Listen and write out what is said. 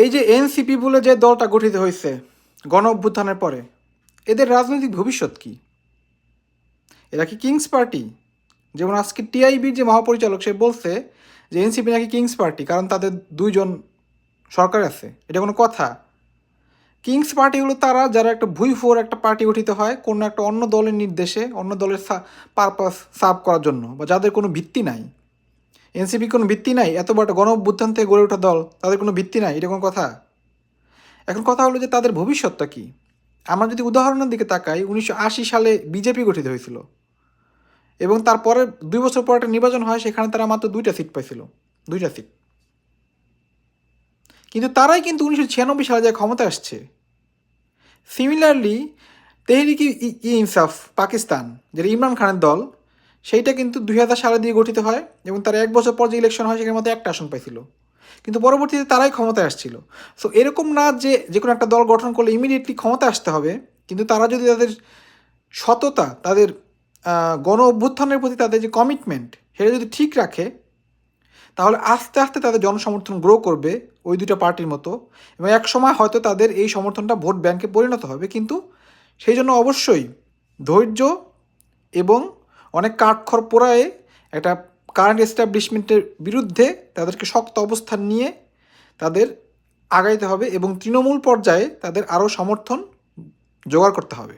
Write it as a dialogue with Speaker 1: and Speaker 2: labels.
Speaker 1: এই যে এনসিপি বলে যে দলটা গঠিত হয়েছে গণ অভ্যুত্থানের পরে, এদের রাজনৈতিক ভবিষ্যৎ কি? এরা কি কিংস পার্টি? যেমন আজকে টিআইবির যে মহাপরিচালক সে বলছে যে এনসিপি নাকি কিংস পার্টি, কারণ তাদের দুইজন সরকার আছে। এটা কোনো কথা? কিংস পার্টি হলো তারা যারা একটা ভুইফোর একটা পার্টি গঠিত হয় কোনো একটা অন্য দলের নির্দেশে, অন্য দলের পারপাস সার্ভ করার জন্য, বা যাদের কোনো ভিত্তি নাই। এনসিপি কোনো ভিত্তি নাই? এত বড় গণ অভ্যুত্থান থেকে গড়ে ওঠা দল, তাদের কোনো ভিত্তি নাই? এটা কোনো কথা? এখন কথা হলো যে তাদের ভবিষ্যৎটা কি? আমরা যদি উদাহরণের দিকে তাকাই, 1980 সালে বিজেপি গঠিত হয়েছিল এবং তারপরে 2 বছর পর একটা নির্বাচন হয়, সেখানে তারা মাত্র 2টা সিট পাইছিল, 2টা সিট। কিন্তু তারাই কিন্তু 1996 সালে যায় ক্ষমতা আসছে। সিমিলারলি তেহরিক ই ইনসাফ পাকিস্তান, যেটা ইমরান খানের দল, সেইটা কিন্তু 2000 সালে দিয়ে গঠিত হয় এবং তার 1 বছর পর যে ইলেকশন হয় সেখানে মধ্যে একটা আসন পাইছিল, কিন্তু পরবর্তীতে তারাই ক্ষমতায় আসছিল। সো এরকম না যে যে কোনো একটা দল গঠন করলে ইমিডিয়েটলি ক্ষমতা আসতে হবে, কিন্তু তারা যদি তাদের সততা, তাদের গণ অভ্যুত্থানের প্রতি তাদের যে কমিটমেন্ট, সেটা যদি ঠিক রাখে, তাহলে আস্তে আস্তে তাদের জনসমর্থন গ্রো করবে ওই দুটো পার্টির মতো, এবং এক সময় হয়তো তাদের এই সমর্থনটা ভোট ব্যাংকে পরিণত হবে। কিন্তু সেই জন্য অবশ্যই ধৈর্য এবং অনেক কাঠখড় পোড়ায়ে একটা কারেন্ট এস্টাবলিশমেন্টের বিরুদ্ধে তাদেরকে শক্ত অবস্থান নিয়ে তাদের আগাইতে হবে এবং তৃণমূল পর্যায়ে তাদের আরও সমর্থন জোগাড় করতে হবে।